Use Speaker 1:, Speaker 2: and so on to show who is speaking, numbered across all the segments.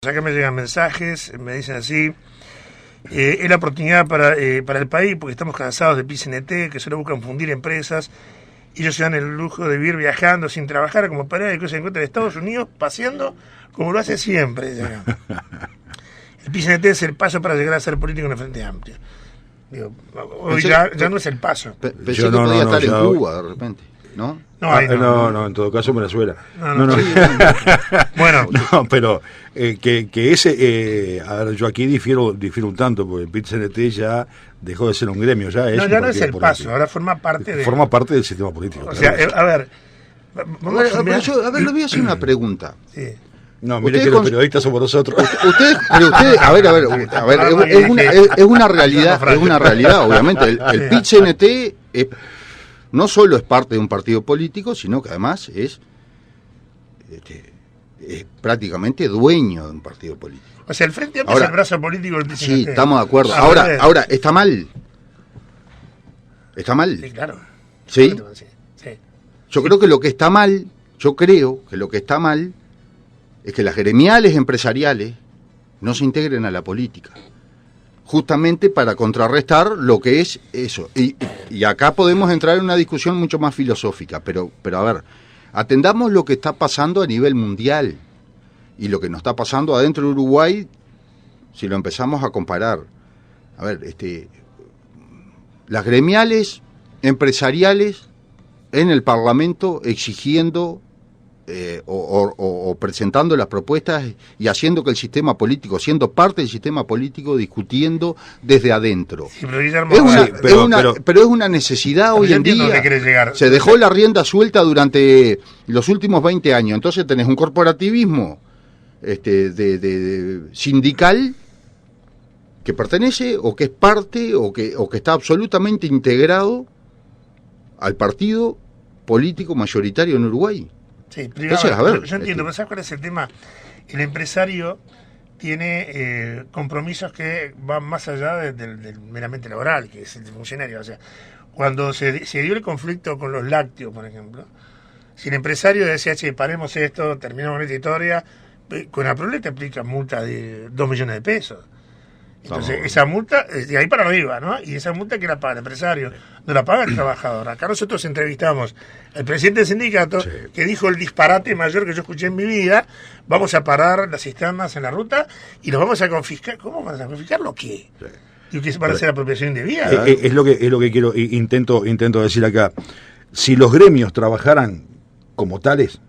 Speaker 1: Acá me llegan mensajes, me dicen así, es la oportunidad para el país porque estamos cansados de PCNT, que solo buscan fundir empresas, y ellos se dan el lujo de vivir viajando sin trabajar como para que se encuentran en Estados Unidos paseando como lo hace siempre. El PCNT es el paso para llegar a ser político en el Frente Amplio. Digo, hoy ya no es el paso.
Speaker 2: Pensé que podía estar en Cuba de repente, ¿no?
Speaker 3: No, en todo caso Venezuela. No.
Speaker 1: Sí, bueno,
Speaker 3: no, pero que ese, a ver, yo aquí difiero un tanto, porque el PIT-CNT ya dejó de ser un gremio, ya es
Speaker 1: no es el paso, ahora forma parte
Speaker 3: del sistema político.
Speaker 1: O sea, a ver,
Speaker 2: le voy a hacer una pregunta.
Speaker 1: Sí.
Speaker 3: No, mire que los periodistas somos nosotros.
Speaker 2: Ustedes, a ver, es una realidad, obviamente. El PIT-CNT no solo es parte de un partido político, sino que además es prácticamente dueño de un partido político.
Speaker 1: O sea, el Frente Amplio es el brazo político del PCNT.
Speaker 2: Sí, estamos de acuerdo. Ahora, ¿está mal? ¿Está mal?
Speaker 1: Sí, claro.
Speaker 2: ¿Sí? Yo creo que lo que está mal es que las gremiales empresariales no se integren a la política, justamente para contrarrestar lo que es eso. Y acá podemos entrar en una discusión mucho más filosófica, pero a ver, atendamos lo que está pasando a nivel mundial y lo que nos está pasando adentro de Uruguay, si lo empezamos a comparar. A ver, las gremiales empresariales en el Parlamento exigiendo o presentando las propuestas y haciendo que el sistema político, siendo parte del sistema político, discutiendo desde adentro.
Speaker 1: Sí, pero Guillermo,
Speaker 2: pero es una necesidad hoy en día. Se dejó la rienda suelta durante los últimos 20 años, entonces tenés un corporativismo de sindical que pertenece o que es parte o que está absolutamente integrado al partido político mayoritario en Uruguay.
Speaker 1: Sí, pero yo entiendo, pero ¿sabes cuál es el tema? El empresario tiene compromisos que van más allá del meramente laboral, que es el funcionario. O sea, cuando se dio el conflicto con los lácteos, por ejemplo, si el empresario decía, che, paremos esto, terminamos esta historia, con la prole te aplica multa de 2 millones de pesos. Entonces, esa multa, de ahí para arriba, ¿no? Y esa multa que la paga el empresario, no la paga el trabajador. Acá nosotros entrevistamos al presidente del sindicato, que dijo el disparate mayor que yo escuché en mi vida: vamos a parar las cisternas en la ruta y los vamos a confiscar. ¿Cómo van a confiscar lo qué? ¿Y qué van a hacer apropiación indebida?
Speaker 3: Es lo que quiero, intento decir acá. Si los gremios trabajaran como tales,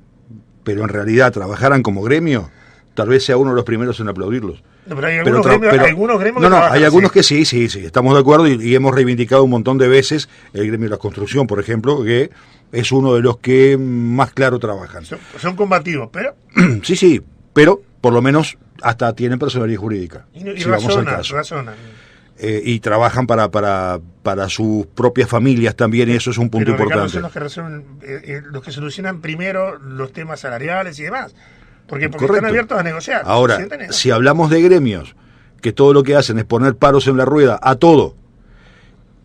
Speaker 3: pero en realidad trabajaran como gremio, tal vez sea uno de los primeros en aplaudirlos.
Speaker 1: No, pero hay algunos gremios
Speaker 3: no, hay algunos que sí, estamos de acuerdo y hemos reivindicado un montón de veces el gremio de la construcción, por ejemplo, que es uno de los que más claro trabajan.
Speaker 1: Son combativos, pero...
Speaker 3: Sí, pero por lo menos hasta tienen personalidad jurídica.
Speaker 1: Y razonan.
Speaker 3: Y trabajan para sus propias familias también, y eso es un punto importante.
Speaker 1: Son los que solucionan primero los temas salariales y demás. Porque
Speaker 3: Correcto.
Speaker 1: Están abiertos a negociar.
Speaker 3: Ahora, si hablamos de gremios que todo lo que hacen es poner paros en la rueda a todo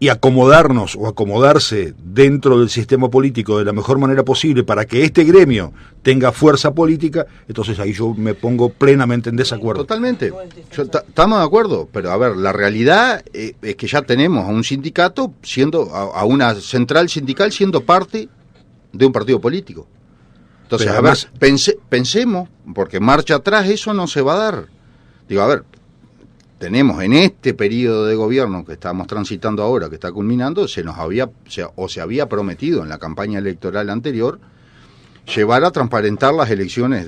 Speaker 3: y acomodarnos o acomodarse dentro del sistema político de la mejor manera posible para que este gremio tenga fuerza política, entonces ahí yo me pongo plenamente en desacuerdo.
Speaker 2: Totalmente. Estamos de acuerdo, pero a ver, la realidad es que ya tenemos a un sindicato a una central sindical siendo parte de un partido político. Entonces, pero además, a ver, pensemos, porque marcha atrás eso no se va a dar. Digo, a ver, tenemos en este periodo de gobierno que estamos transitando ahora, que está culminando, se había prometido en la campaña electoral anterior llevar a transparentar las elecciones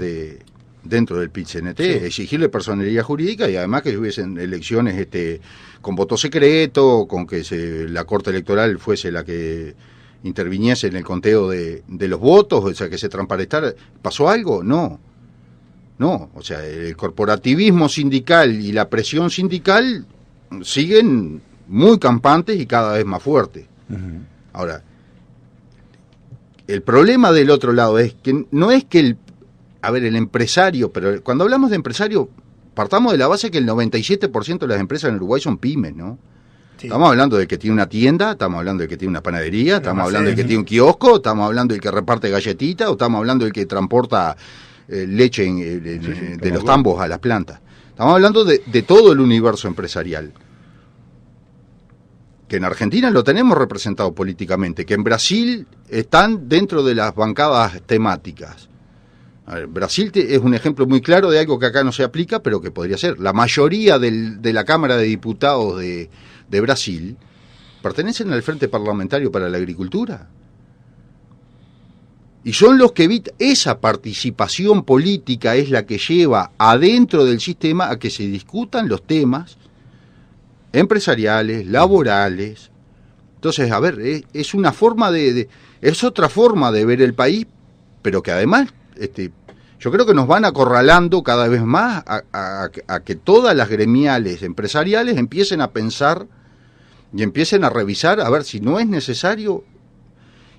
Speaker 2: dentro del PIT-CNT, exigirle personería jurídica y además que hubiesen elecciones con voto secreto, con que la Corte Electoral fuese la que interviniese en el conteo de los votos, o sea, que se transparentara. ¿Pasó algo? No, o sea, el corporativismo sindical y la presión sindical siguen muy campantes y cada vez más fuertes. Uh-huh. Ahora, el problema del otro lado es que no es que el empresario, pero cuando hablamos de empresario, partamos de la base que el 97% de las empresas en Uruguay son pymes, ¿no? Sí. Estamos hablando del que tiene una tienda, estamos hablando del que tiene una panadería, estamos hablando del que tiene un kiosco, estamos hablando del que reparte galletitas, o estamos hablando del que transporta leche de los tambos a las plantas. Estamos hablando de todo el universo empresarial. Que en Argentina lo tenemos representado políticamente, que en Brasil están dentro de las bancadas temáticas. A ver, Brasil es un ejemplo muy claro de algo que acá no se aplica, pero que podría ser. La mayoría de la Cámara de Diputados de Brasil pertenecen al Frente Parlamentario para la Agricultura. Y son los que evitan, esa participación política es la que lleva adentro del sistema a que se discutan los temas empresariales, laborales. Entonces, a ver, es una forma es otra forma de ver el país, pero que además, yo creo que nos van acorralando cada vez más a que todas las gremiales empresariales empiecen a pensar y empiecen a revisar a ver si no es necesario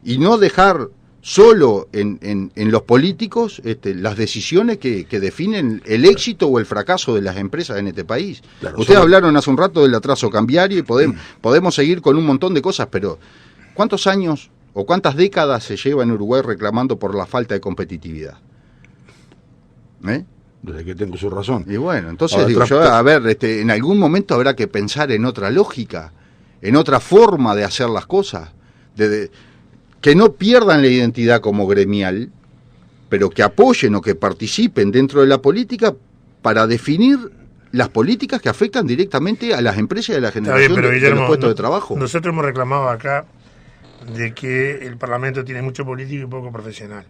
Speaker 2: y no dejar solo en los políticos las decisiones que definen el éxito o el fracaso de las empresas en este país. Claro, ustedes hablaron hace un rato del atraso cambiario y podemos seguir con un montón de cosas, pero ¿cuántos años o cuántas décadas se lleva en Uruguay reclamando por la falta de competitividad?
Speaker 3: Desde que tengo su razón.
Speaker 2: Y bueno, entonces digo yo, a ver, en algún momento habrá que pensar en otra lógica, en otra forma de hacer las cosas, que no pierdan la identidad como gremial, pero que apoyen o que participen dentro de la política para definir las políticas que afectan directamente a las empresas y a la generación de los puestos de trabajo.
Speaker 1: Nosotros hemos reclamado acá de que el Parlamento tiene mucho político y poco profesional.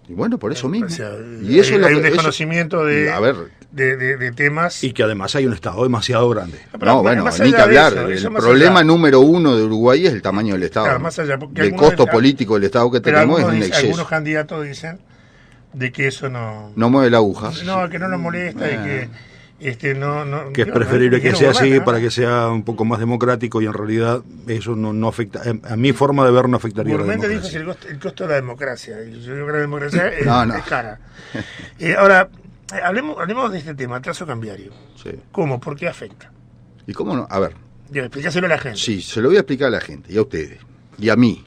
Speaker 2: Y bueno, por eso mismo.
Speaker 1: O sea,
Speaker 2: y eso
Speaker 1: hay un desconocimiento de temas.
Speaker 3: Y que además hay un Estado demasiado grande.
Speaker 2: No, bueno, ni que hablar. El problema número uno de Uruguay es el tamaño del Estado.
Speaker 1: Claro, más allá,
Speaker 2: el costo político del Estado que tenemos es un exceso.
Speaker 1: Algunos candidatos dicen de que eso no
Speaker 2: mueve la aguja.
Speaker 1: No, que no nos molesta y que
Speaker 3: que es preferible que sea así para que sea un poco más democrático, y en realidad eso no afecta, a mi forma de ver no afectaría a la democracia.
Speaker 1: Dijo el costo de la democracia, y yo creo que la democracia es cara. Ahora, hablemos de este tema, atraso cambiario.
Speaker 2: Sí.
Speaker 1: ¿Cómo? ¿Por qué afecta?
Speaker 2: ¿Y cómo no? A ver.
Speaker 1: Explícaselo a la gente.
Speaker 2: Sí, se lo voy a explicar a la gente, y a ustedes, y a mí.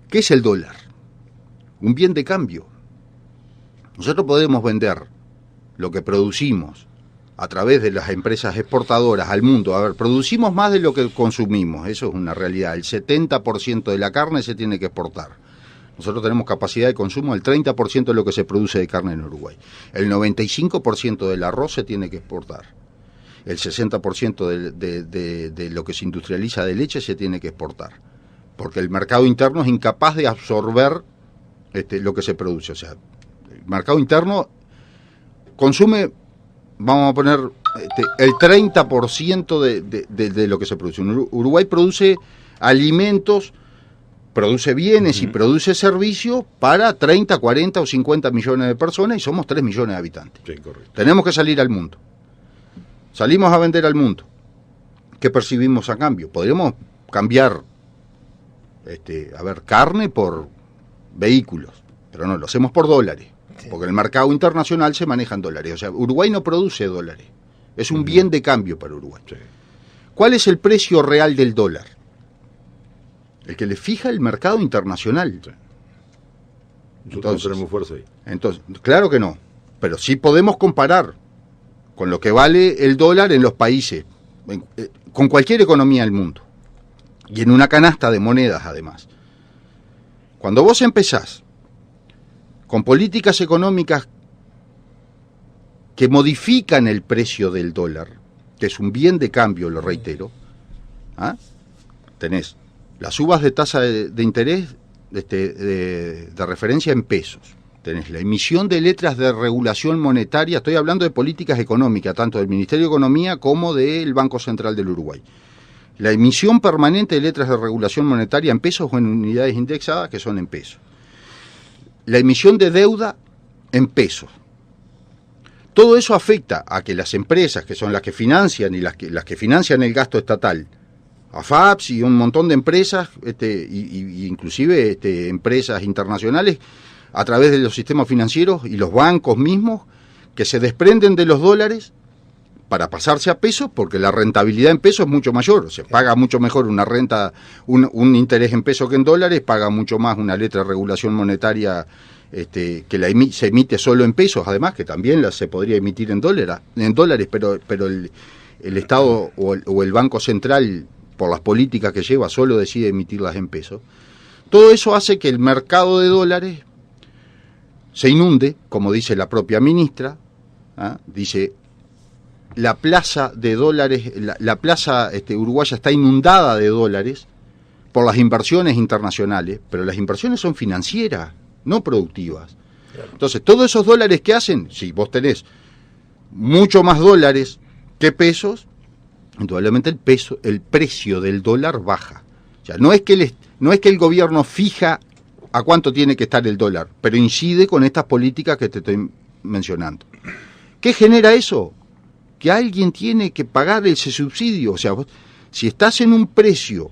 Speaker 2: ¿Qué es el dólar? Un bien de cambio. Nosotros podemos vender lo que producimos a través de las empresas exportadoras al mundo. A ver, producimos más de lo que consumimos, eso es una realidad. El 70% de la carne se tiene que exportar. Nosotros tenemos capacidad de consumo del 30% de lo que se produce de carne en Uruguay. El 95% del arroz se tiene que exportar. El 60% de lo que se industrializa de leche se tiene que exportar. Porque el mercado interno es incapaz de absorber lo que se produce. O sea, el mercado interno consume, vamos a poner, el 30% de lo que se produce. Uruguay produce alimentos, produce bienes y produce servicios para 30, 40 o 50 millones de personas y somos 3 millones de habitantes.
Speaker 3: Sí, correcto.
Speaker 2: Tenemos que salir al mundo. Salimos a vender al mundo. ¿Qué percibimos a cambio? Podríamos cambiar, carne por vehículos, pero no, lo hacemos por dólares. Porque el mercado internacional se maneja en dólares. O sea, Uruguay no produce dólares. Es un bien de cambio para Uruguay. Sí. ¿Cuál es el precio real del dólar? El que le fija el mercado internacional. Sí.
Speaker 3: Entonces, no tenemos fuerza ahí.
Speaker 2: Entonces, claro que no. Pero sí podemos comparar con lo que vale el dólar en los países, con cualquier economía del mundo. Y en una canasta de monedas, además. Cuando vos empezás con políticas económicas que modifican el precio del dólar, que es un bien de cambio, lo reitero, tenés las subas de tasa de interés de referencia en pesos, tenés la emisión de letras de regulación monetaria, estoy hablando de políticas económicas, tanto del Ministerio de Economía como del Banco Central del Uruguay. La emisión permanente de letras de regulación monetaria en pesos o en unidades indexadas, que son en pesos. La emisión de deuda en pesos. Todo eso afecta a que las empresas, que son las que financian y las que financian el gasto estatal, AFAPS y un montón de empresas, inclusive empresas internacionales, a través de los sistemas financieros y los bancos mismos, que se desprenden de los dólares para pasarse a pesos, porque la rentabilidad en pesos es mucho mayor, o sea, paga mucho mejor una renta, un interés en pesos que en dólares, paga mucho más una letra de regulación monetaria se emite solo en pesos, además que también se podría emitir en dólares, pero el Estado o el Banco Central, por las políticas que lleva, solo decide emitirlas en pesos. Todo eso hace que el mercado de dólares se inunde, como dice la propia ministra, dice, la plaza de dólares, la plaza uruguaya está inundada de dólares por las inversiones internacionales, pero las inversiones son financieras, no productivas. Entonces, todos esos dólares que hacen, si vos tenés mucho más dólares que pesos, indudablemente el precio del dólar baja. O sea, no es que el gobierno fija a cuánto tiene que estar el dólar, pero incide con estas políticas que te estoy mencionando. ¿Qué genera eso? Que alguien tiene que pagar ese subsidio. O sea, vos, si estás en un precio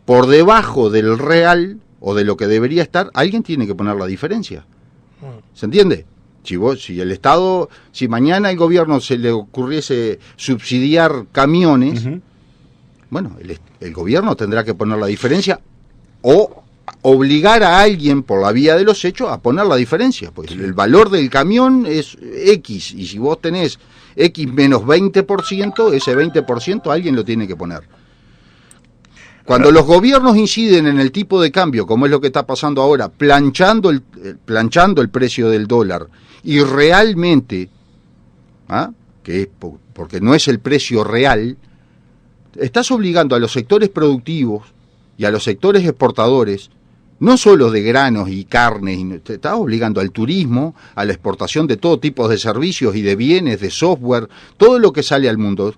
Speaker 2: por debajo del real o de lo que debería estar, alguien tiene que poner la diferencia. ¿Se entiende? Si el Estado, si mañana el gobierno se le ocurriese subsidiar camiones, bueno, el gobierno tendrá que poner la diferencia o obligar a alguien por la vía de los hechos a poner la diferencia. Pues el valor del camión es X, y si vos tenés X menos 20%, ese 20% alguien lo tiene que poner. Cuando los gobiernos inciden en el tipo de cambio, como es lo que está pasando ahora, planchando el precio del dólar, y realmente, que es porque no es el precio real, estás obligando a los sectores productivos y a los sectores exportadores, no solo de granos y carnes, te estás obligando al turismo, a la exportación de todo tipo de servicios y de bienes, de software, todo lo que sale al mundo,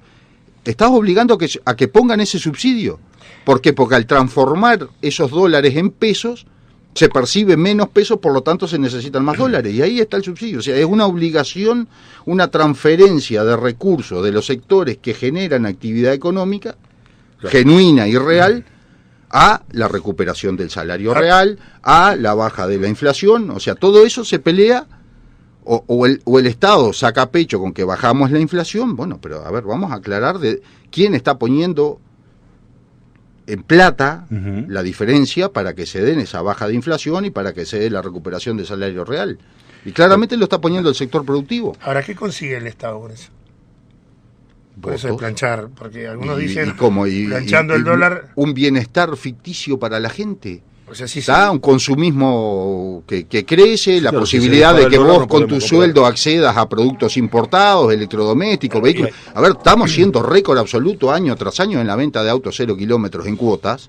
Speaker 2: estás obligando a que pongan ese subsidio. ¿Por qué? Porque al transformar esos dólares en pesos, se percibe menos pesos, por lo tanto se necesitan más dólares, y ahí está el subsidio. O sea, es una obligación, una transferencia de recursos de los sectores que generan actividad económica, genuina y real, a la recuperación del salario real, a la baja de la inflación. O sea, todo eso se pelea, o el Estado saca pecho con que bajamos la inflación. Bueno, pero a ver, vamos a aclarar de quién está poniendo en plata la diferencia para que se den esa baja de inflación y para que se dé la recuperación del salario real. Y claramente lo está poniendo el sector productivo.
Speaker 1: Ahora, ¿qué consigue el Estado con eso? Por eso es planchar, porque algunos dicen, planchando el dólar...
Speaker 2: Un bienestar ficticio para la gente.
Speaker 1: O sea, sí,
Speaker 2: un consumismo que crece, la posibilidad de que vos con tu sueldo accedas a productos importados, electrodomésticos, vehículos. A ver, estamos siendo récord absoluto año tras año en la venta de autos 0 kilómetros en cuotas.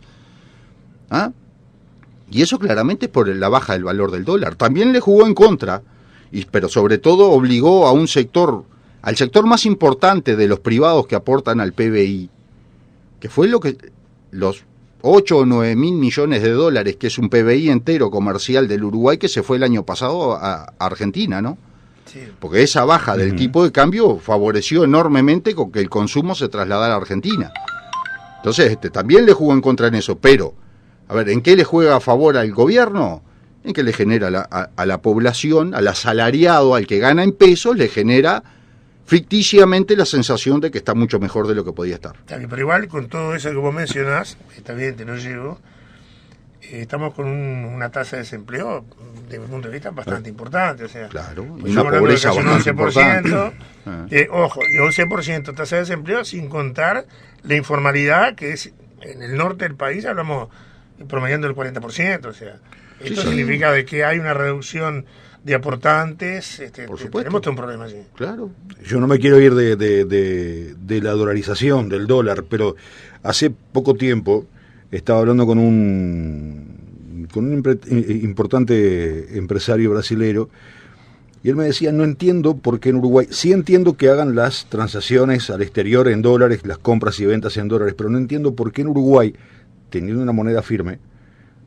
Speaker 2: Y eso claramente es por la baja del valor del dólar. También le jugó en contra, pero sobre todo obligó a un sector, al sector más importante de los privados que aportan al PBI, que fue lo que los 8 o 9 mil millones de dólares, que es un PBI entero comercial del Uruguay, que se fue el año pasado a Argentina, ¿no? Sí. Porque esa baja del tipo de cambio favoreció enormemente con que el consumo se trasladara a Argentina. Entonces, también le jugó en contra en eso, pero, a ver, ¿en qué le juega a favor al gobierno? En que le genera a la población, al asalariado, al que gana en pesos, le genera ficticiamente la sensación de que está mucho mejor de lo que podía estar.
Speaker 1: Está bien, pero igual con todo eso que vos mencionás, está bien, te lo llevo, estamos con una tasa de desempleo desde mi punto de vista bastante importante, o sea,
Speaker 2: claro,
Speaker 1: pues
Speaker 2: una pobreza bastante
Speaker 1: 11%, ojo, y 11% tasa de desempleo sin contar la informalidad, que es en el norte del país hablamos promediando el 40%, o sea, esto significa de que hay una reducción de aportantes,
Speaker 2: por supuesto.
Speaker 1: Tenemos todo un problema allí.
Speaker 2: Claro.
Speaker 3: Yo no me quiero ir de la dolarización del dólar, pero hace poco tiempo estaba hablando con un importante empresario brasilero, y él me decía, no entiendo por qué en Uruguay, sí entiendo que hagan las transacciones al exterior en dólares, las compras y ventas en dólares, pero no entiendo por qué en Uruguay, teniendo una moneda firme,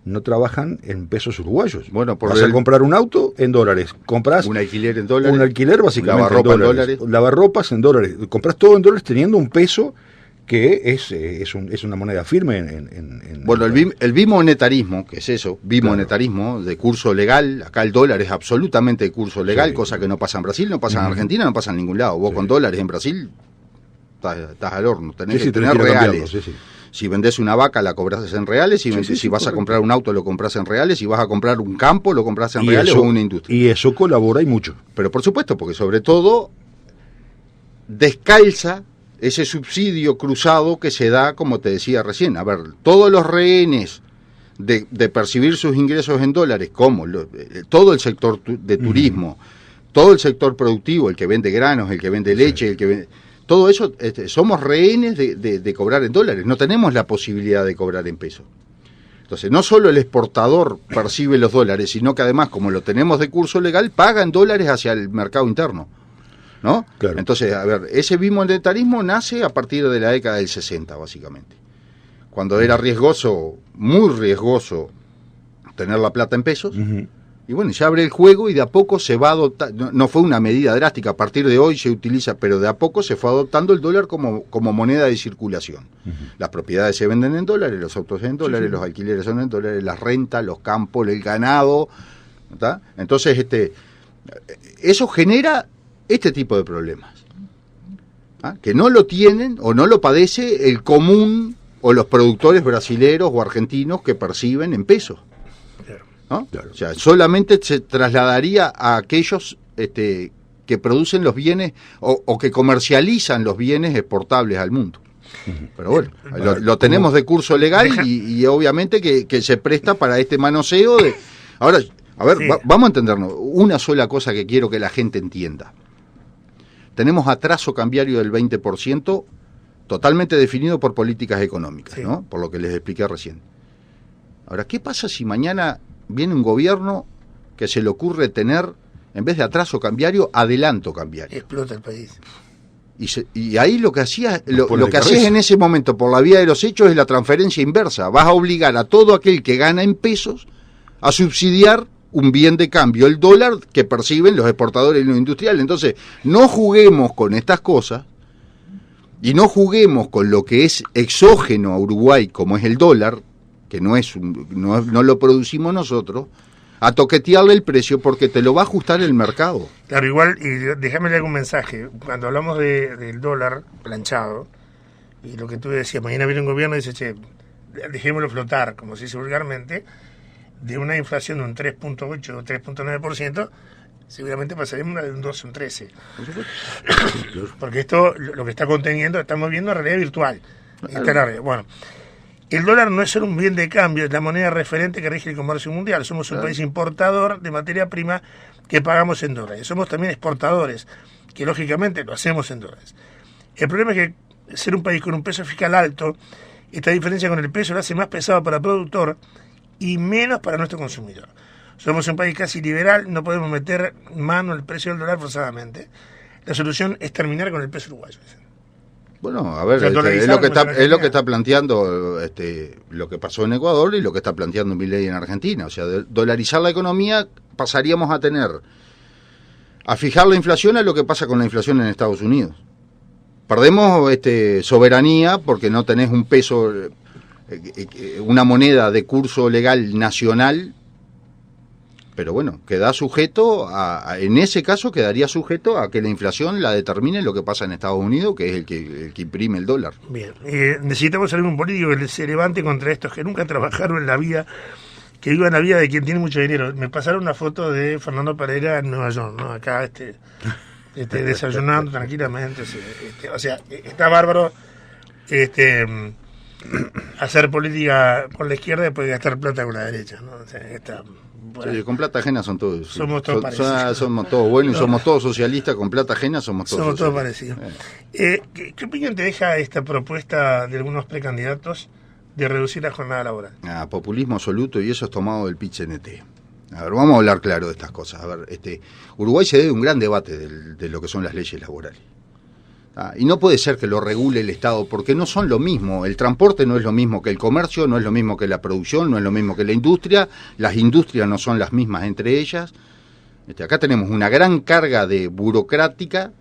Speaker 3: no trabajan en pesos uruguayos.
Speaker 2: Bueno,
Speaker 3: vas a comprar un auto en dólares, compras
Speaker 2: un alquiler en dólares,
Speaker 3: un alquiler básicamente
Speaker 2: lavarropa en dólares,
Speaker 3: lavarropas en dólares, compras todo en dólares teniendo un peso que es una moneda firme
Speaker 2: bueno, el bimonetarismo, que es eso, bimonetarismo de curso legal, acá el dólar es absolutamente de curso legal, cosa que no pasa en Brasil, no pasa en Argentina, no pasa en ningún lado. Vos con dólares en Brasil estás al horno, tenés que tener reales. Si vendés una vaca, la cobras en reales. Si vas a comprar un auto, lo compras en reales. Si vas a comprar un campo, lo compras en reales o una industria.
Speaker 3: Y eso colabora y mucho.
Speaker 2: Pero por supuesto, porque sobre todo descalza ese subsidio cruzado que se da, como te decía recién. A ver, todos los rehenes de percibir sus ingresos en dólares, como todo el sector de turismo, todo el sector productivo, el que vende granos, el que vende leche, el que vende... Todo eso, somos rehenes de cobrar en dólares, no tenemos la posibilidad de cobrar en pesos. Entonces, no solo el exportador percibe los dólares, sino que además, como lo tenemos de curso legal, paga en dólares hacia el mercado interno, ¿no?
Speaker 3: Claro.
Speaker 2: Entonces, a ver, ese bimonetarismo nace a partir de la década del 60, básicamente. Cuando era riesgoso, muy riesgoso, tener la plata en pesos. Y bueno, se abre el juego y de a poco se va adoptando, no fue una medida drástica, a partir de hoy se utiliza, pero de a poco se fue adoptando el dólar como moneda de circulación. Las propiedades se venden en dólares, los autos en dólares, los alquileres son en dólares, las rentas, los campos, el ganado, ¿tá? Entonces, eso genera este tipo de problemas, ¿ah? Que no lo tienen o no lo padece el común o los productores brasileros o argentinos que perciben en pesos. ¿No? Claro. O sea, solamente se trasladaría a aquellos que producen los bienes o que comercializan los bienes exportables al mundo. Pero bueno, lo tenemos de curso legal y obviamente que se presta para este manoseo de... Ahora, a ver, vamos a entendernos. Una sola cosa que quiero que la gente entienda. Tenemos atraso cambiario del 20% totalmente definido por políticas económicas, ¿no? Por lo que les expliqué recién. Ahora, ¿qué pasa si mañana viene un gobierno que se le ocurre tener, en vez de atraso cambiario, adelanto cambiario?
Speaker 1: Explota el país.
Speaker 2: Y ahí lo que hacías, lo que hacías en ese momento por la vía de los hechos es la transferencia inversa. Vas a obligar a todo aquel que gana en pesos a subsidiar un bien de cambio, el dólar, que perciben los exportadores y los industriales. Entonces, no juguemos con estas cosas y no juguemos con lo que es exógeno a Uruguay, como es el dólar, que no lo producimos nosotros, a toquetearle el precio porque te lo va a ajustar el mercado.
Speaker 1: Claro, igual, y déjame leer un mensaje. Cuando hablamos del dólar planchado, y lo que tú decías, mañana viene un gobierno y dice, che, dejémoslo flotar, como se dice vulgarmente, de una inflación de un 3.8 o 3.9%, seguramente pasaríamos de un 12 o un 13. Porque esto, lo que está conteniendo, estamos viendo realidad virtual. Bueno, el dólar no es solo un bien de cambio, es la moneda referente que rige el comercio mundial. Somos un país importador de materia prima que pagamos en dólares. Somos también exportadores, que lógicamente lo hacemos en dólares. El problema es que ser un país con un peso fiscal alto, esta diferencia con el peso lo hace más pesado para el productor y menos para nuestro consumidor. Somos un país casi liberal, no podemos meter mano al precio del dólar forzadamente. La solución es terminar con el peso uruguayo.
Speaker 2: Bueno, a ver, es lo que está planteando lo que pasó en Ecuador y lo que está planteando Milei en Argentina. O sea, dolarizar la economía, pasaríamos a fijar la inflación a lo que pasa con la inflación en Estados Unidos. Perdemos soberanía porque no tenés un peso, una moneda de curso legal nacional, pero bueno, queda sujeto en ese caso quedaría sujeto a que la inflación la determine lo que pasa en Estados Unidos, que es el que imprime el dólar.
Speaker 1: Bien, necesitamos algún político que se levante contra estos que nunca trabajaron en la vida, que vivan la vida de quien tiene mucho dinero. Me pasaron una foto de Fernando Pereira en Nueva York, ¿no? Acá desayunando tranquilamente, o sea, está bárbaro hacer política con la izquierda y después gastar plata con la derecha, ¿no? O sea, bueno.
Speaker 2: Sí, con plata ajena son todos.
Speaker 1: Somos todos parecidos.
Speaker 2: Somos todos buenos y somos todos socialistas. Con plata ajena somos todos
Speaker 1: parecidos. ¿Qué opinión te deja esta propuesta de algunos precandidatos de reducir la jornada laboral?
Speaker 2: Populismo absoluto, y eso es tomado del PIT-CNT. A ver, vamos a hablar claro de estas cosas. A ver, Uruguay se debe un gran debate de lo que son las leyes laborales. Y no puede ser que lo regule el Estado, porque no son lo mismo. El transporte no es lo mismo que el comercio, no es lo mismo que la producción, no es lo mismo que la industria. Las industrias no son las mismas entre ellas. Acá tenemos una gran carga de burocrática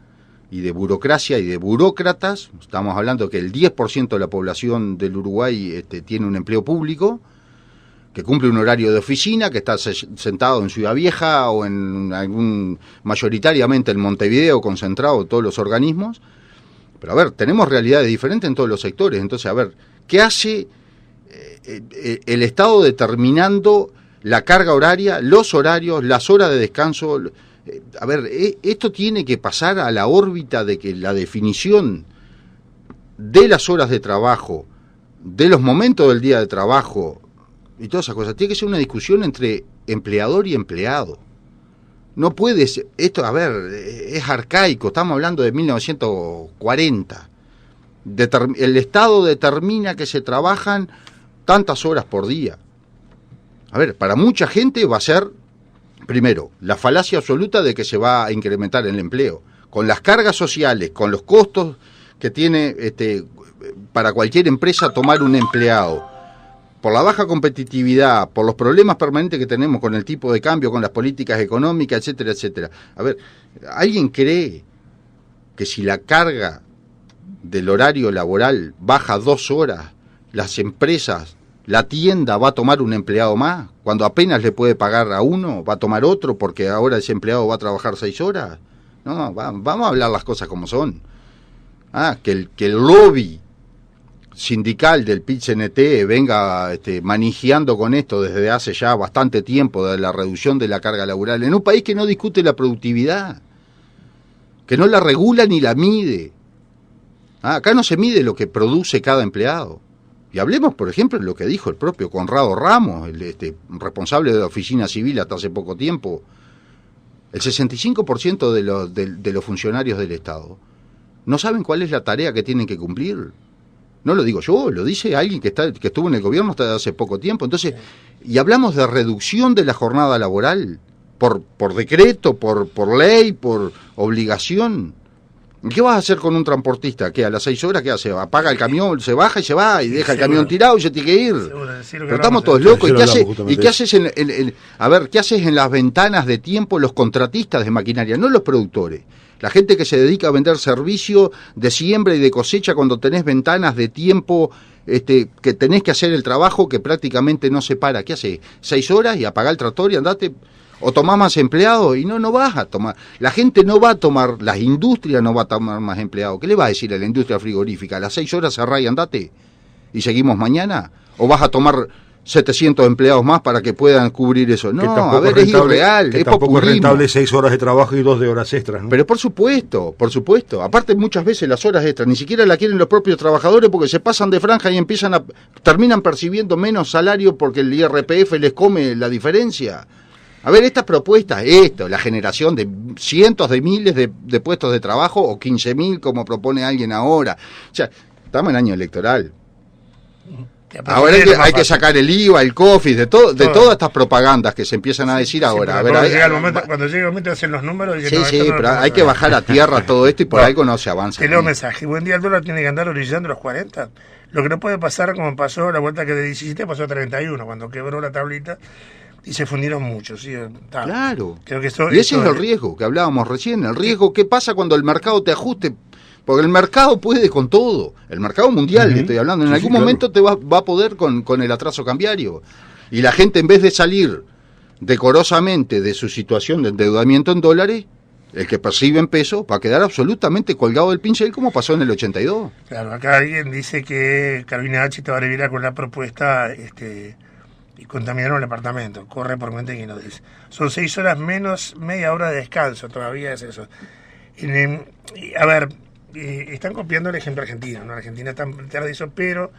Speaker 2: y de burocracia y de burócratas. Estamos hablando que el 10% de la población del Uruguay tiene un empleo público, que cumple un horario de oficina, que está sentado en Ciudad Vieja o mayoritariamente en Montevideo, concentrado todos los organismos. Pero a ver, tenemos realidades diferentes en todos los sectores. Entonces, a ver, ¿Qué hace el Estado determinando la carga horaria, los horarios, las horas de descanso? A ver, esto tiene que pasar a la órbita de que la definición de las horas de trabajo, de los momentos del día de trabajo y todas esas cosas, tiene que ser una discusión entre empleador y empleado. No puede ser, esto, a ver, es arcaico, estamos hablando de 1940. El Estado determina que se trabajan tantas horas por día. A ver, para mucha gente va a ser, primero, la falacia absoluta de que se va a incrementar el empleo. Con las cargas sociales, con los costos que tiene para cualquier empresa tomar un empleado, por la baja competitividad, por los problemas permanentes que tenemos con el tipo de cambio, con las políticas económicas, etcétera, etcétera. A ver, ¿alguien cree que si la carga del horario laboral baja 2 horas, las empresas, la tienda va a tomar un empleado más? Cuando apenas le puede pagar a uno, va a tomar otro porque ahora ese empleado va a trabajar 6 horas. No, vamos a hablar las cosas como son. Que el lobby sindical del PIT-CNT venga manejando con esto desde hace ya bastante tiempo, de la reducción de la carga laboral, en un país que no discute la productividad, que no la regula ni la mide. Acá no se mide lo que produce cada empleado. Y hablemos, por ejemplo, de lo que dijo el propio Conrado Ramos, el responsable de la oficina civil hasta hace poco tiempo. El 65% de los funcionarios del Estado no saben cuál es la tarea que tienen que cumplir. No lo digo yo, lo dice alguien que estuvo en el gobierno hasta hace poco tiempo. Entonces, y hablamos de reducción de la jornada laboral por decreto, por ley, por obligación. ¿Qué vas a hacer con un transportista? ¿Que a las 6 horas qué hace? Apaga el camión, se baja y se va, y deja el camión tirado y se tiene que ir. Pero estamos todos locos. ¿Y qué haces qué haces en las ventanas de tiempo los contratistas de maquinaria, no los productores? La gente que se dedica a vender servicio de siembra y de cosecha, cuando tenés ventanas de tiempo que tenés que hacer el trabajo que prácticamente no se para. ¿Qué haces? 6 horas y apagá el tractor y andate. O tomás más empleados y no vas a tomar. La gente no va a tomar, las industrias no va a tomar más empleados. ¿Qué le va a decir a la industria frigorífica? A las 6 horas cerrá y andate y seguimos mañana. ¿O vas a tomar 700 empleados más para que puedan cubrir eso? No, a ver, es irreal, es populismo.
Speaker 3: Es rentable 6 horas de trabajo y 2 de horas extras, ¿no?
Speaker 2: Pero por supuesto. Aparte, muchas veces las horas extras ni siquiera la quieren los propios trabajadores porque se pasan de franja y terminan percibiendo menos salario porque el IRPF les come la diferencia. A ver, estas propuestas, la generación de cientos de miles de puestos de trabajo o 15.000 como propone alguien ahora. O sea, estamos en año electoral. Ahora hay que sacar el IVA, el COFIS, de todas estas propagandas que se empiezan a decir ahora. A ver,
Speaker 1: cuando llega el momento de hacer los números...
Speaker 2: Pero hay que bajar a tierra todo esto y por algo no se avanza.
Speaker 1: Te leo un mensaje. Buen día, el dólar tiene que andar orillando los 40. Lo que no puede pasar como pasó la vuelta que de 17 pasó a 31, cuando quebró la tablita. Y se fundieron mucho, ¿sí?
Speaker 2: Claro.
Speaker 1: Creo que
Speaker 2: y ese es el riesgo que hablábamos recién. El riesgo, ¿qué pasa cuando el mercado te ajuste? Porque el mercado puede con todo. El mercado mundial, estoy hablando. En algún momento te va a poder con el atraso cambiario. Y la gente, en vez de salir decorosamente de su situación de endeudamiento en dólares, el que percibe en pesos va a quedar absolutamente colgado del pincel como pasó en el 82.
Speaker 1: Claro, acá alguien dice que Carolina H. te va a revirar con la propuesta... y contaminaron el apartamento, corre por cuenta que nos dice. Son 6 horas menos media hora de descanso, todavía es eso. Están copiando el ejemplo argentino, ¿no? Argentina está detrás de eso, pero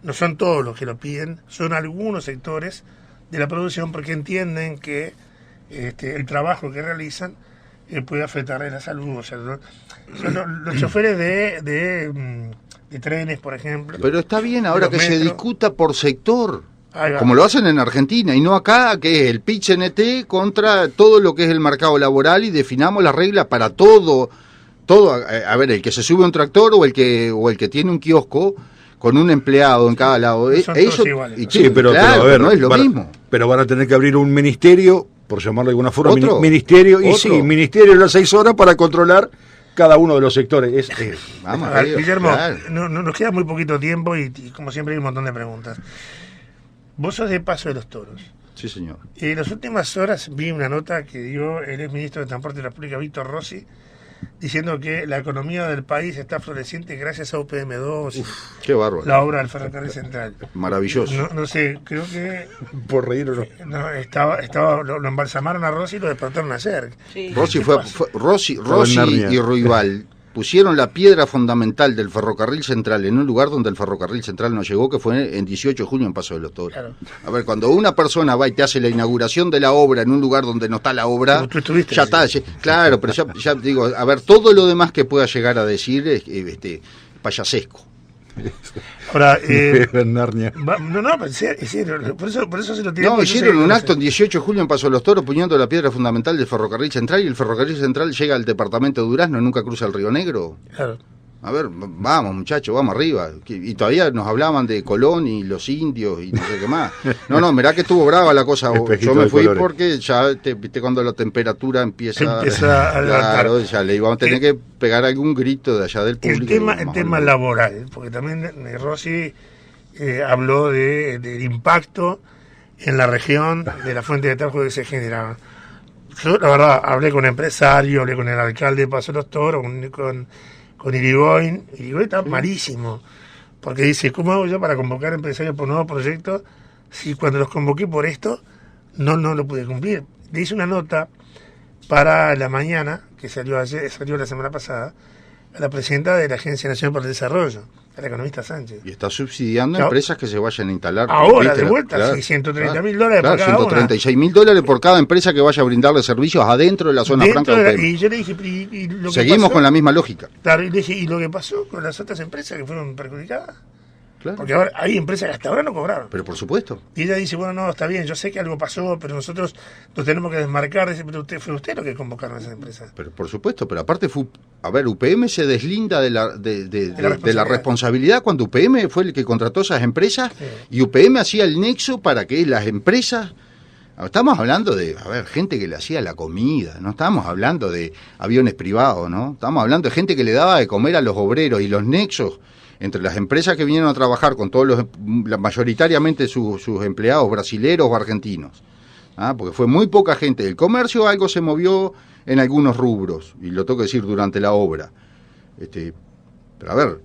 Speaker 1: no son todos los que lo piden, son algunos sectores de la producción porque entienden que el trabajo que realizan puede afectarle la salud. O sea, son los choferes de trenes, por ejemplo.
Speaker 2: Pero está bien ahora que se discuta por sector. Como lo hacen en Argentina y no acá, que es el PIT-CNT contra todo lo que es el mercado laboral y definamos las reglas para todo. A ver, el que se sube a un tractor o el que tiene un kiosco con un empleado en cada lado.
Speaker 3: Pero a ver,
Speaker 2: no es lo mismo.
Speaker 3: Pero van a tener que abrir un ministerio, por llamarlo de alguna forma, ministerio de las 6 horas para controlar cada uno de los sectores.
Speaker 1: Vamos a ver, Guillermo, no, nos queda muy poquito tiempo y como siempre hay un montón de preguntas. Vos sos de Paso de los Toros.
Speaker 2: Sí, señor.
Speaker 1: En las últimas horas vi una nota que dio el exministro de Transporte de la República, Víctor Rossi, diciendo que la economía del país está floreciente gracias a UPM2 y
Speaker 2: Qué bárbaro.
Speaker 1: la obra del ferrocarril central.
Speaker 2: Maravilloso.
Speaker 1: No sé, creo que
Speaker 3: Por reír o no.
Speaker 1: lo embalsamaron a Rossi y lo despertaron ayer.
Speaker 4: Sí.
Speaker 2: Rossi Rossi
Speaker 3: Estaba en Narnia.
Speaker 2: y Ruibal pusieron la piedra fundamental del ferrocarril central en un lugar donde el ferrocarril central no llegó, que fue en 18 de junio en Paso de los Toros.
Speaker 1: Claro.
Speaker 2: A ver, cuando una persona va y te hace la inauguración de la obra en un lugar donde no está la obra,
Speaker 1: Como tú estuviste,
Speaker 2: ya está, claro, pero ya digo, a ver, todo lo demás que pueda llegar a decir es payasesco.
Speaker 1: Ahora,
Speaker 3: En Narnia.
Speaker 1: pero es serio, por eso se lo tiré.
Speaker 2: No,
Speaker 1: porque yo
Speaker 2: hicieron
Speaker 1: sé-
Speaker 2: un acto en 18 de julio en Paso de los Toros poniendo la piedra fundamental del ferrocarril central, y el ferrocarril central llega al departamento de Durazno, nunca cruza el Río Negro.
Speaker 1: Claro.
Speaker 2: A ver, vamos muchachos, vamos arriba. Y todavía nos hablaban de Colón y los indios y no sé qué más. No, mirá que estuvo brava la cosa.
Speaker 3: Espejito
Speaker 2: Yo me
Speaker 3: de
Speaker 2: fui
Speaker 3: colores.
Speaker 2: porque ya, viste, cuando la temperatura empieza
Speaker 1: a levantar.
Speaker 2: claro, ya le íbamos a tener que pegar algún grito de allá del público.
Speaker 1: El tema laboral, porque también Rossi habló del impacto en la región de la fuente de trabajo que se generaba. Yo, la verdad, hablé con empresarios, hablé con el alcalde de Paso de los Toros, con Irigoyen. Irigoyen está malísimo, porque dice, ¿cómo hago yo para convocar empresarios por nuevos proyectos si cuando los convoqué por esto no lo pude cumplir? Le hice una nota para la mañana, que salió la semana pasada, a la presidenta de la Agencia Nacional para el Desarrollo, a la economista Sánchez.
Speaker 2: Y está subsidiando
Speaker 1: Claro.
Speaker 2: empresas que se vayan a instalar.
Speaker 1: Ahora,
Speaker 2: ¿viste?
Speaker 1: de vuelta,
Speaker 2: Claro,
Speaker 1: sí, $130.000
Speaker 2: claro,
Speaker 1: por cada una.
Speaker 2: $136.000 por cada empresa que vaya a brindarle servicios adentro de la zona
Speaker 1: Dentro
Speaker 2: franca
Speaker 1: de
Speaker 2: de
Speaker 1: la-
Speaker 2: UPM.
Speaker 1: y yo le dije, y lo que
Speaker 2: Seguimos
Speaker 1: pasó,
Speaker 2: con la misma lógica.
Speaker 1: claro, y le dije, ¿y lo que pasó con las otras empresas que fueron perjudicadas?
Speaker 2: Claro.
Speaker 1: Porque ahora hay empresas que hasta ahora no cobraron.
Speaker 2: Pero por supuesto.
Speaker 1: Y ella dice, bueno, no, está bien, yo sé que algo pasó, pero nosotros nos tenemos que desmarcar. Dice, pero fue usted lo que convocaron a esas empresas.
Speaker 2: Pero por supuesto, pero aparte UPM se deslinda de la responsabilidad cuando UPM fue el que contrató esas empresas,
Speaker 1: Sí.
Speaker 2: y UPM hacía el nexo para que las empresas, estamos hablando de, gente que le hacía la comida, no estamos hablando de aviones privados, ¿no? Estamos hablando de gente que le daba de comer a los obreros, y los nexos entre las empresas que vinieron a trabajar con todos mayoritariamente sus empleados brasileros o argentinos. Porque fue muy poca gente. El comercio algo se movió en algunos rubros, y lo tengo que decir durante la obra. Pero a ver,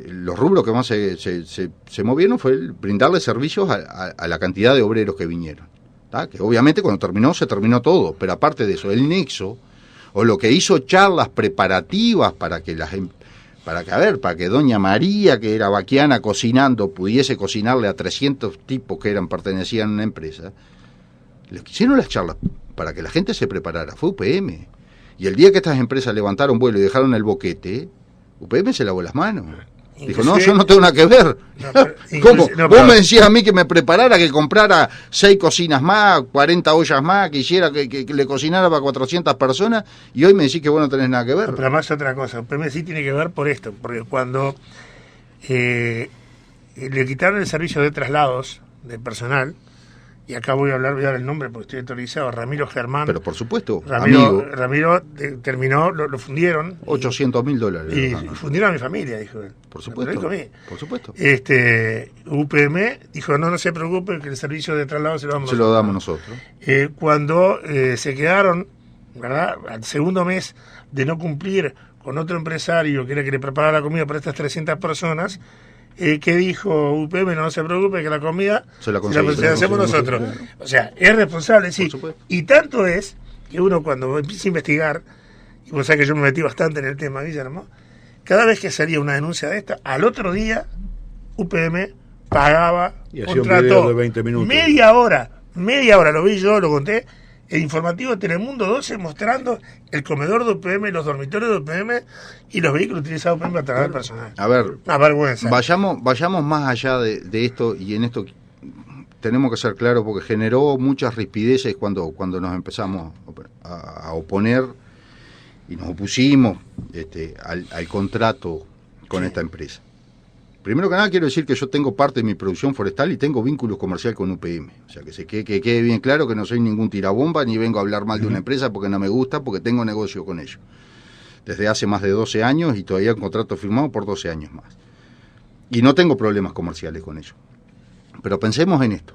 Speaker 2: los rubros que más se movieron fue el brindarle servicios a la cantidad de obreros que vinieron. Que obviamente cuando se terminó todo, pero aparte de eso, el nexo, o lo que hizo charlas preparativas para que para que doña María, que era vaquiana cocinando, pudiese cocinarle a 300 tipos que pertenecían a una empresa. Les hicieron las charlas para que la gente se preparara, fue UPM. Y el día que estas empresas levantaron vuelo y dejaron el boquete, UPM se lavó las manos. Dijo, no, yo no tengo nada que ver. ¿Cómo? Vos me decías a mí que me preparara, que comprara 6 cocinas más, 40 ollas más, que hiciera que le cocinara para 400 personas, y hoy me decís que vos no tenés nada que ver.
Speaker 1: No, pero además otra cosa, UPM sí tiene que ver por esto, porque cuando le quitaron el servicio de traslados de personal, y acá voy a dar el nombre porque estoy autorizado, Ramiro Germán.
Speaker 2: Pero por supuesto,
Speaker 1: Ramiro terminó, lo fundieron.
Speaker 2: $800.000.
Speaker 1: Y fundieron a mi familia, dijo él.
Speaker 2: Por supuesto.
Speaker 1: Por
Speaker 2: supuesto.
Speaker 1: UPM dijo, no se preocupe, que el servicio de traslado se lo damos nosotros. Cuando se quedaron, ¿verdad?, al segundo mes de no cumplir con otro empresario que era que le preparara la comida para estas 300 personas, que dijo UPM, no se preocupe, que la comida se la hacemos nosotros. O sea, es responsable, sí. Y tanto es que uno cuando empieza a investigar, y vos sabés que yo me metí bastante en el tema, Guillermo, cada vez que salía una denuncia de esta, al otro día UPM pagaba,
Speaker 3: y hacía
Speaker 1: contrató
Speaker 3: un video de 20 minutos.
Speaker 1: media hora, lo vi yo, lo conté, el informativo Telemundo 12 mostrando el comedor de UPM, los dormitorios de UPM y los vehículos utilizados UPM para trasladar personal.
Speaker 2: A ver,
Speaker 1: una vergüenza.
Speaker 2: Vayamos más allá de esto, y en esto tenemos que ser claros porque generó muchas rispideces cuando nos empezamos a oponer y nos opusimos al contrato con esta empresa. Primero que nada quiero decir que yo tengo parte de mi producción forestal y tengo vínculos comercial con UPM. O sea, que quede bien claro que no soy ningún tirabomba ni vengo a hablar mal de una empresa porque no me gusta, porque tengo negocio con ellos. Desde hace más de 12 años y todavía un contrato firmado por 12 años más. Y no tengo problemas comerciales con ellos. Pero pensemos en esto.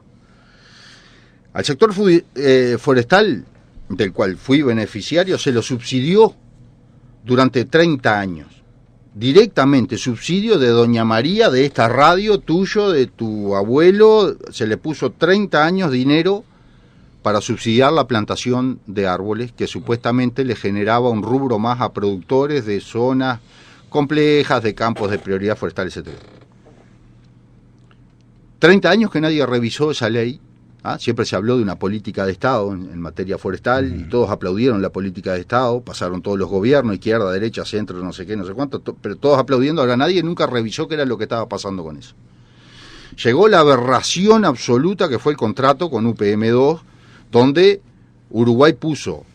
Speaker 2: Al sector forestal, del cual fui beneficiario, se lo subsidió durante 30 años. Directamente, subsidio de Doña María, de esta radio, tuyo, de tu abuelo, se le puso 30 años dinero para subsidiar la plantación de árboles, que supuestamente le generaba un rubro más a productores de zonas complejas, de campos de prioridad forestal, etc. 30 años que nadie revisó esa ley. Siempre se habló de una política de Estado en materia forestal y todos aplaudieron la política de Estado, pasaron todos los gobiernos, izquierda, derecha, centro, no sé qué, no sé cuánto, pero todos aplaudiendo. Ahora nadie nunca revisó qué era lo que estaba pasando con eso. Llegó la aberración absoluta que fue el contrato con UPM2, donde Uruguay puso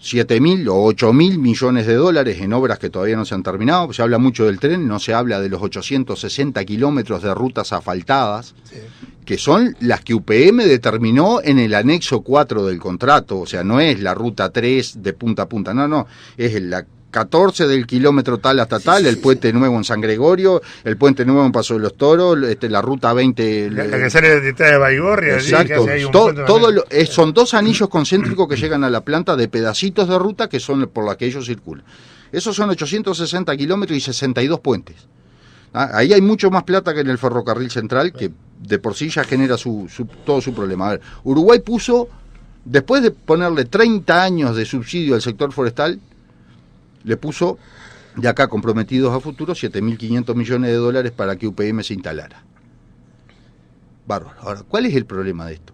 Speaker 2: 7.000 o 8.000 millones de dólares en obras que todavía no se han terminado. Se habla mucho del tren, no se habla de los 860 kilómetros de rutas asfaltadas, sí, que son las que UPM determinó en el anexo 4 del contrato. O sea, no es la ruta 3 de punta a punta, no, es la 14 del kilómetro tal hasta tal, el puente nuevo en San Gregorio, el puente nuevo en Paso de los Toros, la ruta 20...
Speaker 1: La que sale de Baigorria.
Speaker 2: Exacto, son 2 anillos concéntricos que llegan a la planta de pedacitos de ruta que son por las que ellos circulan. Esos son 860 kilómetros y 62 puentes. Ahí hay mucho más plata que en el ferrocarril central, que de por sí ya genera todo su problema. A ver, Uruguay puso, después de ponerle 30 años de subsidio al sector forestal, le puso, de acá comprometidos a futuro, 7.500 millones de dólares para que UPM se instalara. Bárbaro. Ahora, ¿cuál es el problema de esto?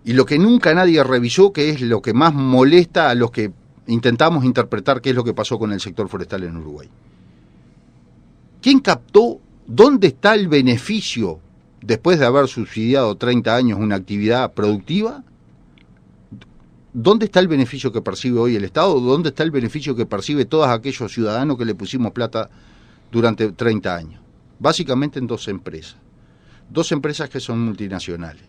Speaker 2: Y lo que nunca nadie revisó, que es lo que más molesta a los que intentamos interpretar qué es lo que pasó con el sector forestal en Uruguay. ¿Quién captó dónde está el beneficio después de haber subsidiado 30 años una actividad productiva? ¿Dónde está el beneficio que percibe hoy el Estado? ¿Dónde está el beneficio que percibe todos aquellos ciudadanos que le pusimos plata durante 30 años? Básicamente en 2 empresas. 2 empresas que son multinacionales.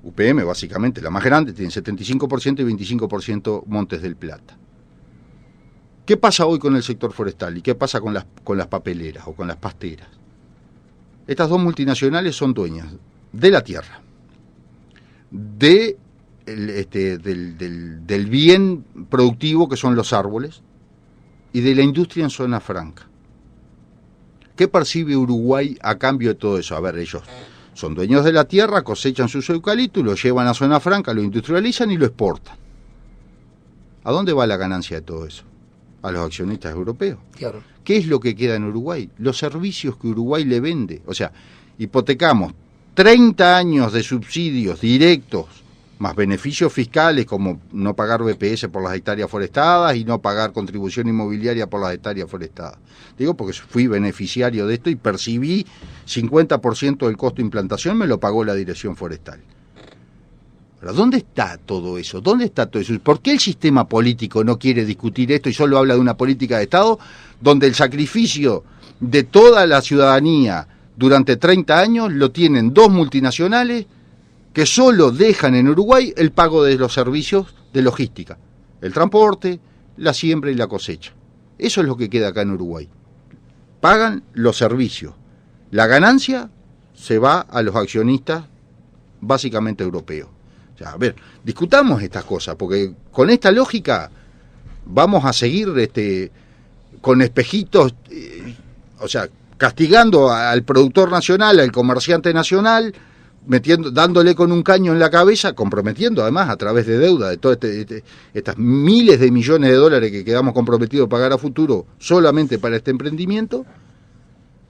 Speaker 2: UPM, básicamente, la más grande, tiene 75% y 25% Montes del Plata. ¿Qué pasa hoy con el sector forestal y qué pasa con las papeleras o con las pasteras? Estas 2 multinacionales son dueñas de la tierra, del bien productivo que son los árboles y de la industria en zona franca. ¿Qué percibe Uruguay a cambio de todo eso? A ver, ellos son dueños de la tierra, cosechan sus eucaliptos, lo llevan a zona franca, lo industrializan y lo exportan. ¿A dónde va la ganancia de todo eso? A los accionistas europeos.
Speaker 1: Claro.
Speaker 2: ¿Qué es lo que queda en Uruguay? Los servicios que Uruguay le vende. O sea, hipotecamos 30 años de subsidios directos más beneficios fiscales como no pagar BPS por las hectáreas forestadas y no pagar contribución inmobiliaria por las hectáreas forestadas. Digo porque fui beneficiario de esto y percibí 50% del costo de implantación, me lo pagó la Dirección Forestal. Pero ¿dónde está todo eso? ¿Dónde está todo eso? ¿Por qué el sistema político no quiere discutir esto y solo habla de una política de Estado donde el sacrificio de toda la ciudadanía durante 30 años lo tienen 2 multinacionales que solo dejan en Uruguay el pago de los servicios de logística, el transporte, la siembra y la cosecha? Eso es lo que queda acá en Uruguay. Pagan los servicios. La ganancia se va a los accionistas básicamente europeos. O sea, a ver, discutamos estas cosas, porque con esta lógica vamos a seguir con espejitos, o sea, castigando al productor nacional, al comerciante nacional, dándole con un caño en la cabeza, comprometiendo además a través de deuda de todas estas miles de millones de dólares que quedamos comprometidos a pagar a futuro solamente para este emprendimiento,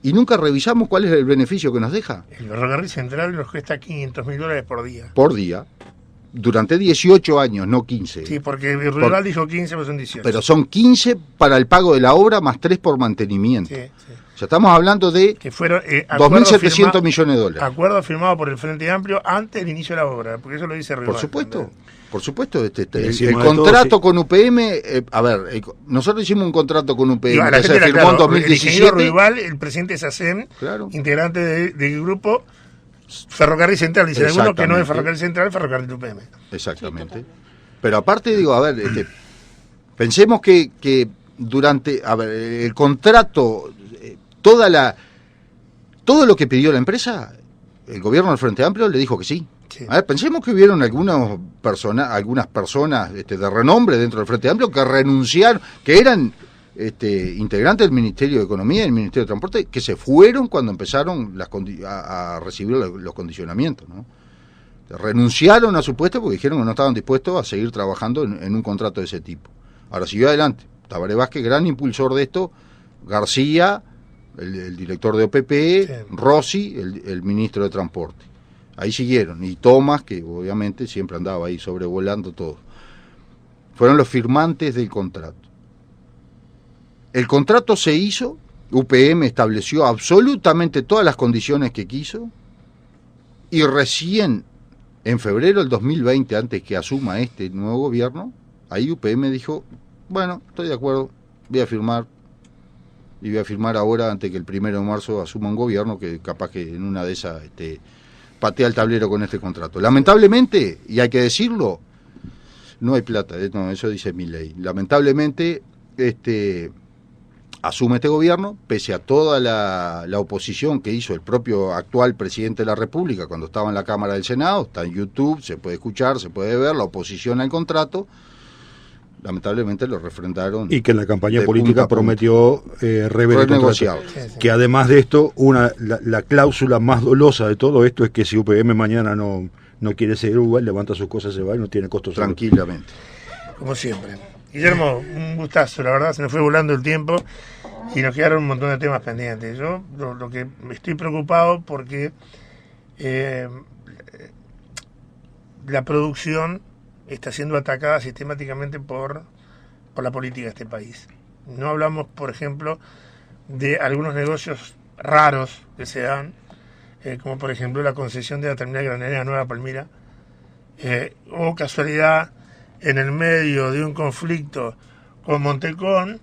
Speaker 2: y nunca revisamos cuál es el beneficio que nos deja.
Speaker 1: El ferrocarril central nos cuesta $500.000 por día.
Speaker 2: Por día. Durante 18 años, no 15.
Speaker 1: Sí, porque el rural dijo 15, pero son 18.
Speaker 2: Pero son 15 para el pago de la obra más 3 por mantenimiento.
Speaker 1: Sí.
Speaker 2: O sea, estamos hablando de
Speaker 1: que fueron
Speaker 2: 2.700 millones de dólares.
Speaker 1: Acuerdo firmado por el Frente Amplio antes del inicio de la obra, porque eso lo dice Rival.
Speaker 2: Por supuesto. Por supuesto,
Speaker 3: el
Speaker 2: contrato
Speaker 3: todo, sí.
Speaker 2: Con UPM, nosotros hicimos un contrato con UPM
Speaker 1: que
Speaker 2: se firmó en 2017.
Speaker 1: El ingeniero Rival, el presidente de SACEM,
Speaker 2: claro,
Speaker 1: integrante del grupo Ferrocarril Central, dice alguno que no es Ferrocarril Central, es Ferrocarril de UPM.
Speaker 2: Exactamente. Sí, pero aparte, digo, a ver, pensemos que durante, el contrato, todo lo que pidió la empresa, el gobierno del Frente Amplio le dijo que sí.
Speaker 1: Sí.
Speaker 2: A ver, pensemos que hubieron algunas personas de renombre dentro del Frente Amplio que renunciaron, que eran integrantes del Ministerio de Economía y del Ministerio de Transporte, que se fueron cuando empezaron a recibir los condicionamientos, ¿no? Renunciaron a su puesto porque dijeron que no estaban dispuestos a seguir trabajando en un contrato de ese tipo. Ahora siguió adelante. Tabaré Vázquez, gran impulsor de esto, García, el director de OPP, sí. Rossi, el ministro de Transporte. Ahí siguieron. Y Tomás, que obviamente siempre andaba ahí sobrevolando todo. Fueron los firmantes del contrato. El contrato se hizo, UPM estableció absolutamente todas las condiciones que quiso, y recién en febrero del 2020, antes que asuma este nuevo gobierno, ahí UPM dijo, bueno, estoy de acuerdo, voy a firmar, y voy a firmar ahora antes que el 1 de marzo asuma un gobierno que capaz que en una de esas patea el tablero con este contrato. Lamentablemente, y hay que decirlo, no hay plata, no, eso dice Milei. Lamentablemente, asume este gobierno, pese a toda la oposición que hizo el propio actual presidente de la República cuando estaba en la Cámara del Senado, está en YouTube, se puede escuchar, se puede ver, la oposición al contrato, lamentablemente lo refrendaron.
Speaker 3: Y que en la campaña política prometió renegociar. Que además de esto, la cláusula más dolosa de todo esto es que si UPM mañana no quiere seguir Uruguay, levanta sus cosas, se va y no tiene costos.
Speaker 2: Tranquilamente.
Speaker 1: Como siempre. Guillermo, un gustazo, la verdad, se nos fue volando el tiempo y nos quedaron un montón de temas pendientes. Yo lo que estoy preocupado porque la producción está siendo atacada sistemáticamente por la política de este país. No hablamos, por ejemplo, de algunos negocios raros que se dan, como por ejemplo la concesión de la terminal granelera Nueva Palmira, o casualidad, en el medio de un conflicto con Montecón,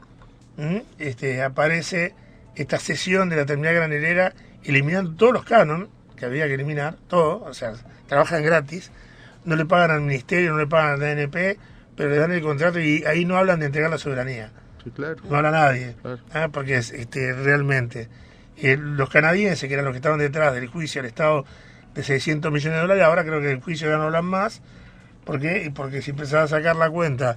Speaker 1: aparece esta cesión de la terminal granelera eliminando todos los cánones que había que eliminar, todo, o sea, trabajan gratis, no le pagan al ministerio, no le pagan al DNP, pero le dan el contrato y ahí no hablan de entregar la soberanía.
Speaker 2: Sí, claro.
Speaker 1: No habla nadie,
Speaker 2: claro.
Speaker 1: Porque realmente los canadienses, que eran los que estaban detrás del juicio al Estado de $600 millones, ahora creo que el juicio ya no hablan más. ¿Por qué? Porque si empezás a sacar la cuenta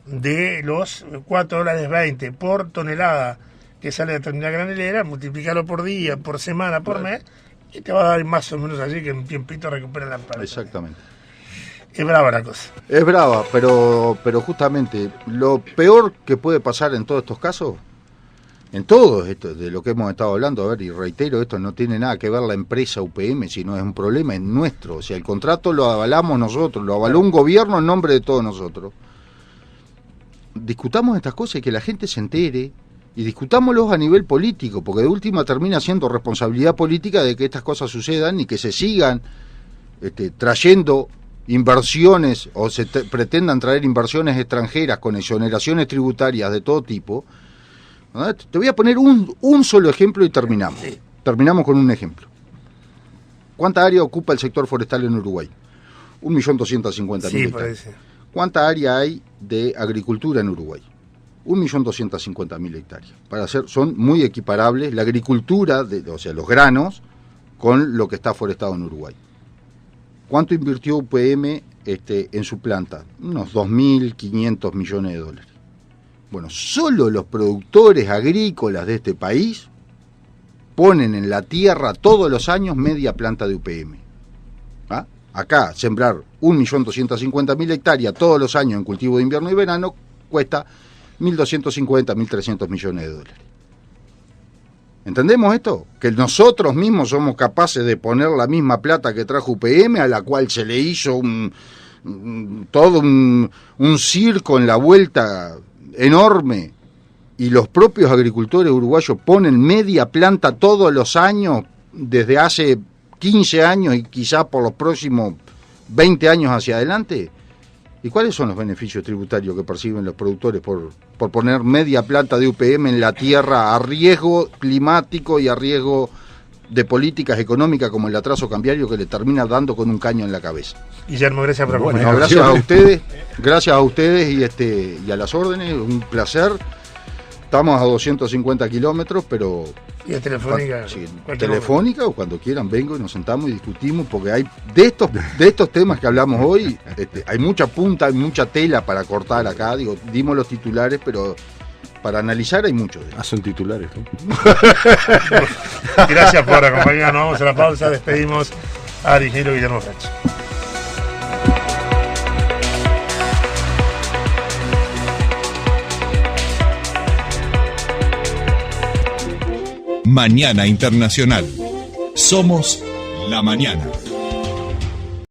Speaker 1: de los $4.20 por tonelada que sale de la terminal granelera, multiplicarlo por día, por semana, por mes, y te va a dar más o menos allí que en un tiempito recuperan la plata.
Speaker 2: Exactamente.
Speaker 1: Es brava la cosa.
Speaker 2: Es brava, pero justamente lo peor que puede pasar en todos estos casos, en todo esto de lo que hemos estado hablando, a ver, y reitero, esto no tiene nada que ver la empresa UPM, sino es un problema, es nuestro. O sea, el contrato lo avalamos nosotros, lo avaló un gobierno en nombre de todos nosotros. Discutamos estas cosas y que la gente se entere, y discutámoslos a nivel político, porque de última termina siendo responsabilidad política de que estas cosas sucedan y que se sigan trayendo inversiones o se pretendan traer inversiones extranjeras con exoneraciones tributarias de todo tipo. Te voy a poner un solo ejemplo y terminamos.
Speaker 1: Sí.
Speaker 2: Terminamos con un ejemplo. ¿Cuánta área ocupa el sector forestal en Uruguay? 1.250.000
Speaker 1: sí,
Speaker 2: hectáreas. ¿Cuánta área hay de agricultura en Uruguay? 1.250.000 hectáreas. Son muy equiparables la agricultura, o sea, los granos, con lo que está forestado en Uruguay. ¿Cuánto invirtió UPM en su planta? Unos 2.500 millones de dólares. Bueno, solo los productores agrícolas de este país ponen en la tierra todos los años media planta de UPM. Acá, sembrar 1.250.000 hectáreas todos los años en cultivo de invierno y verano cuesta 1.250, 1.300 millones de dólares. ¿Entendemos esto? Que nosotros mismos somos capaces de poner la misma plata que trajo UPM, a la cual se le hizo todo un circo en la vuelta enorme, y los propios agricultores uruguayos ponen media planta todos los años desde hace 15 años y quizás por los próximos 20 años hacia adelante. ¿Y cuáles son los beneficios tributarios que perciben los productores por poner media planta de UPM en la tierra a riesgo climático y a riesgo de políticas económicas como el atraso cambiario que le termina dando con un caño en la cabeza?
Speaker 1: Guillermo, gracias por acompañarnos.
Speaker 2: Bueno, gracias a ustedes y a las órdenes, un placer. estamos a 250 kilómetros, pero...
Speaker 1: Y es telefónica.
Speaker 2: Sí, telefónica, o cuando quieran vengo y nos sentamos y discutimos, porque hay de estos temas que hablamos hoy, hay mucha punta, hay mucha tela para cortar acá. Digo, dimos los titulares, pero para analizar hay mucho.
Speaker 3: Son titulares, ¿no?
Speaker 1: Gracias por acompañarnos. Vamos a la pausa. Despedimos a ingeniero Guillermo Frech.
Speaker 4: Mañana Internacional. Somos la mañana.